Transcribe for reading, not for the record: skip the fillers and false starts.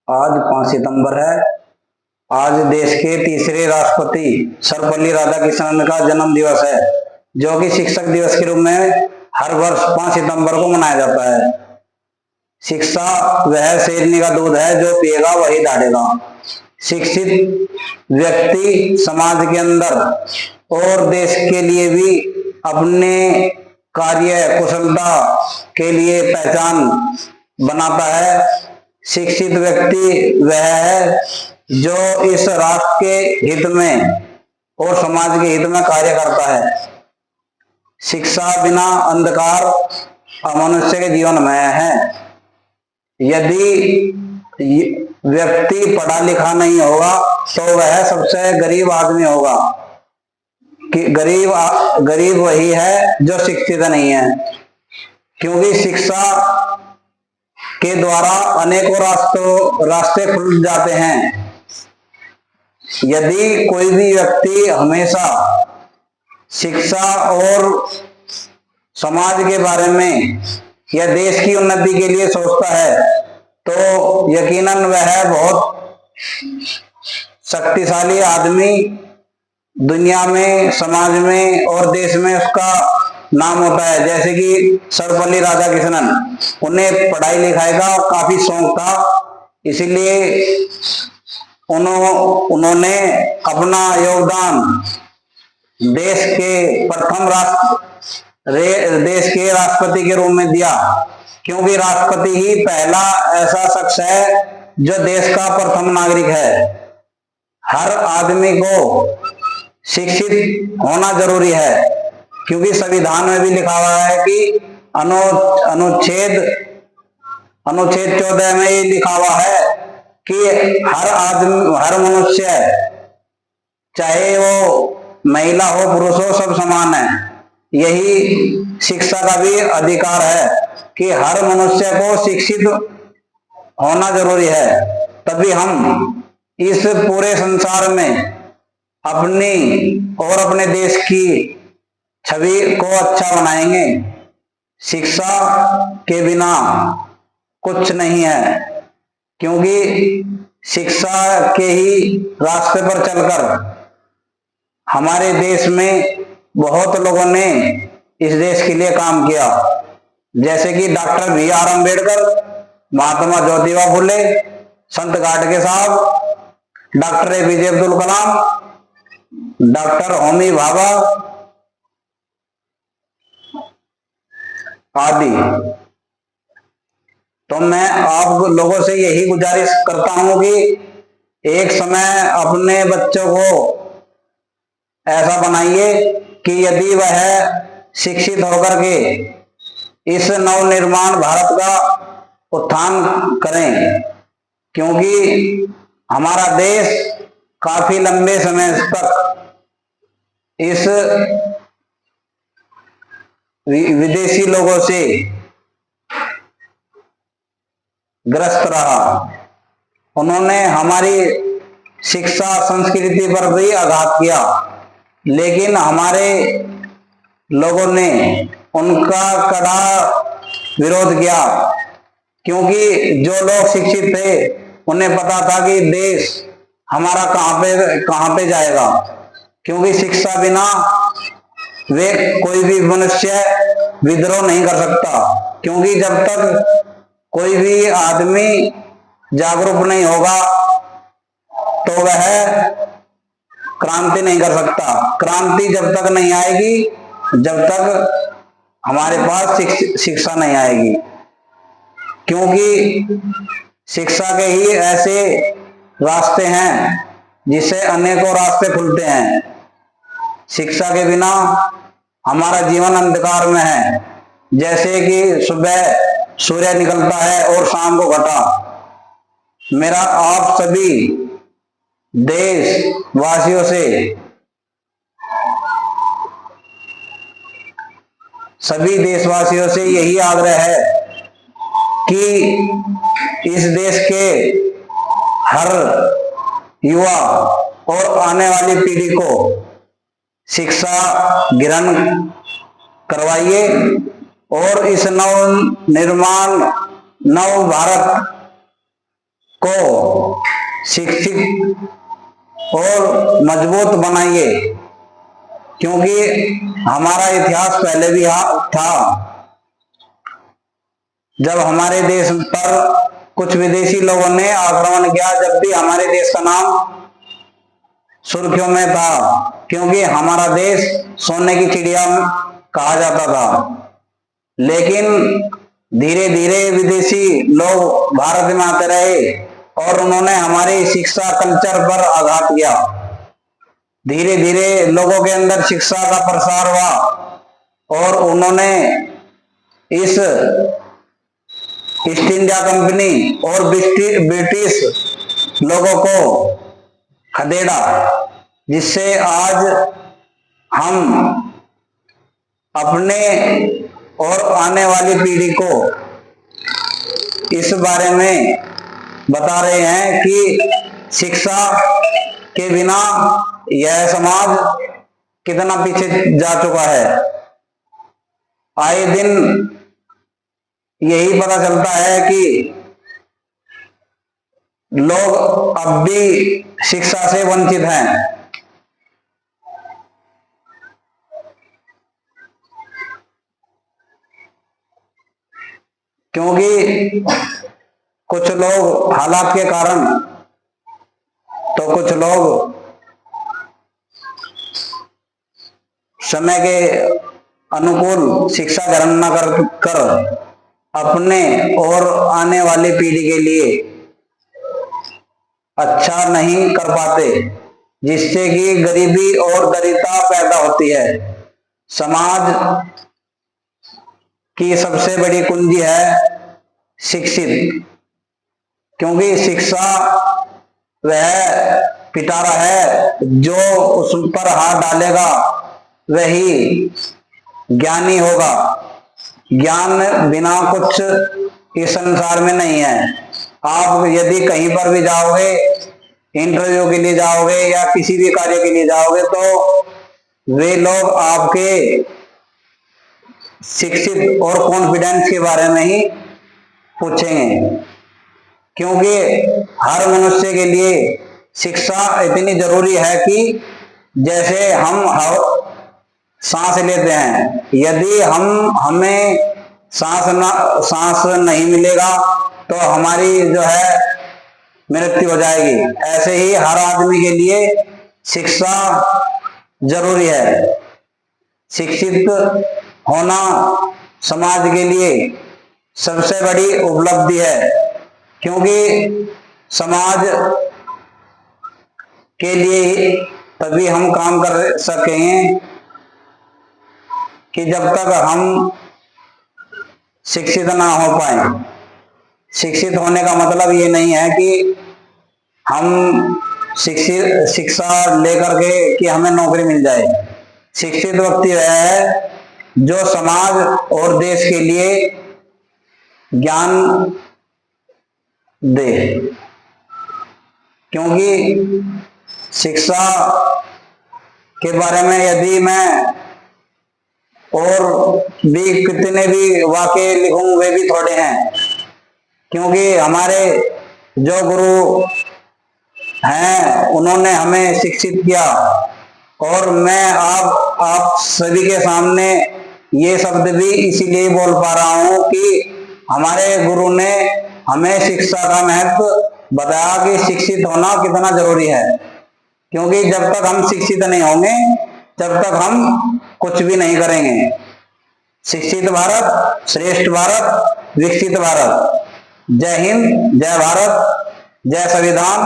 आज 5 सितंबर है। आज देश के तीसरे राष्ट्रपति सर्वपल्ली राधाकृष्णन का जन्म दिवस है, जो कि शिक्षक दिवस के रूप में हर वर्ष 5 सितंबर को मनाया जाता है। शिक्षा वह शेरनी का दूध है, जो पिएगा वही दहाड़ेगा। शिक्षित व्यक्ति समाज के अंदर और देश के लिए भी अपने कार्य कुशलता के लिए पहचान बनाता है। शिक्षित व्यक्ति वह है जो इस राष्ट्र के हित में और समाज के हित में कार्य करता है। शिक्षा बिना अंधकार मनुष्य के जीवन में है। यदि व्यक्ति पढ़ा लिखा नहीं होगा तो वह सबसे गरीब आदमी होगा। कि गरीब वही है जो शिक्षित नहीं है, क्योंकि शिक्षा के द्वारा अनेकों रास्ते खुल जाते हैं। यदि कोई भी व्यक्ति हमेशा शिक्षा और समाज के बारे में या देश की उन्नति के लिए सोचता है, तो यकीनन वह बहुत शक्तिशाली आदमी दुनिया में, समाज में और देश में उसका नाम होता है। जैसे कि सर्वपल्ली राधाकृष्णन, उन्हें पढ़ाई लिखाई का काफी शौक था, इसीलिए उन्होंने अपना योगदान देश के राष्ट्रपति के रूप में दिया, क्योंकि राष्ट्रपति ही पहला ऐसा शख्स है जो देश का प्रथम नागरिक है। हर आदमी को शिक्षित होना जरूरी है, क्योंकि संविधान में भी लिखा हुआ है कि अनुच्छेद 14 में ये लिखा हुआ है कि हर मनुष्य, चाहे वो महिला हो पुरुष हो, सब समान है। यही शिक्षा का भी अधिकार है कि हर मनुष्य को शिक्षित होना जरूरी है, तभी हम इस पूरे संसार में अपनी और अपने देश की छवि को अच्छा बनाएंगे। शिक्षा के बिना कुछ नहीं है, क्योंकि शिक्षा के ही रास्ते पर चलकर हमारे देश में बहुत लोगों ने इस देश के लिए काम किया, जैसे कि डॉक्टर BR अम्बेडकर, महात्मा ज्योतिबा फुले, संत गाडगे साहब, doctor APJ Abdul Kalam, doctor Homi Bhabha आदि। तो मैं आप लोगों से यही गुजारिश करता हूं कि एक समय अपने बच्चों को ऐसा बनाइए कि यदि वह शिक्षित होकर के इस नवनिर्माण भारत का उत्थान करें, क्योंकि हमारा देश काफी लंबे समय तक इस विदेशी लोगों से ग्रस्त रहा। उन्होंने हमारी शिक्षा संस्कृति पर भी आघात किया, लेकिन हमारे लोगों ने उनका कड़ा विरोध किया, क्योंकि जो लोग शिक्षित थे उन्हें पता था कि देश हमारा कहां पे जाएगा, क्योंकि शिक्षा बिना वे कोई भी मनुष्य विद्रोह नहीं कर सकता, क्योंकि जब तक कोई भी आदमी जागरूक नहीं होगा तो वह क्रांति नहीं कर सकता। क्रांति जब तक नहीं आएगी, जब तक हमारे पास शिक्षा नहीं आएगी, क्योंकि शिक्षा के ही ऐसे रास्ते हैं जिससे अनेकों रास्ते खुलते हैं। शिक्षा के बिना हमारा जीवन अंधकार में है, जैसे कि सुबह सूर्य निकलता है और शाम को घटा। मेरा आप सभी देशवासियों से यही आग्रह है कि इस देश के हर युवा और आने वाली पीढ़ी को शिक्षा ग्रहण करवाइए और इस नव भारत को शिक्षित और मजबूत बनाइए, क्योंकि हमारा इतिहास पहले भी था जब हमारे देश पर कुछ विदेशी लोगों ने आक्रमण किया, जब भी हमारे देश का नाम सुर्खियों में था, क्योंकि हमारा देश सोने की चिड़िया कहा जाता था। लेकिन धीरे धीरे विदेशी लोग भारत में आते रहे और उन्होंने हमारी शिक्षा कल्चर पर आघात किया। धीरे धीरे लोगों के अंदर शिक्षा का प्रसार हुआ और उन्होंने इस ईस्ट इंडिया कंपनी और ब्रिटिश लोगों को खदेड़ा, जिससे आज हम अपने और आने वाली पीढ़ी को इस बारे में बता रहे हैं कि शिक्षा के बिना यह समाज कितना पीछे जा चुका है। आए दिन यही पता चलता है कि लोग अब भी शिक्षा से वंचित हैं। क्योंकि कुछ लोग हालात के कारण, तो कुछ लोग समय के अनुकूल शिक्षा ग्रहण न कर अपने और आने वाली पीढ़ी के लिए अच्छा नहीं कर पाते, जिससे कि गरीबी और दरिद्रता पैदा होती है। समाज की सबसे बड़ी कुंजी है शिक्षित, क्योंकि शिक्षा वह पिटारा है जो उस पर हाथ डालेगा वही ज्ञानी होगा। ज्ञान बिना कुछ इस संसार में नहीं है। आप यदि कहीं पर भी जाओगे, इंटरव्यू के लिए जाओगे या किसी भी कार्य के लिए जाओगे, तो वे लोग आपके शिक्षित और कॉन्फिडेंस के बारे में ही पूछेंगे, क्योंकि हर मनुष्य के लिए शिक्षा इतनी जरूरी है कि जैसे हम सांस लेते हैं, यदि हमें सांस नहीं मिलेगा तो हमारी जो है मृत्यु हो जाएगी। ऐसे ही हर आदमी के लिए शिक्षा जरूरी है। शिक्षित होना समाज के लिए सबसे बड़ी उपलब्धि है, क्योंकि समाज के लिए तभी हम काम कर सकेंगे कि जब तक हम शिक्षित ना हो पाए। शिक्षित होने का मतलब ये नहीं है कि हम शिक्षा लेकर के कि हमें नौकरी मिल जाए। शिक्षित व्यक्ति वह है जो समाज और देश के लिए ज्ञान दे, क्योंकि शिक्षा के बारे में यदि मैं और भी कितने भी वाक्य लिखूं वे भी थोड़े हैं, क्योंकि हमारे जो गुरु हैं उन्होंने हमें शिक्षित किया। और मैं आप सभी के सामने ये शब्द भी इसीलिए बोल पा रहा हूं कि हमारे गुरु ने हमें शिक्षा का महत्व बताया कि शिक्षित होना कितना जरूरी है। क्योंकि जब तक हम शिक्षित नहीं होंगे तब तक हम कुछ भी नहीं करेंगे। शिक्षित भारत, श्रेष्ठ भारत, विकसित भारत। जय हिंद, जय भारत, जय संविधान।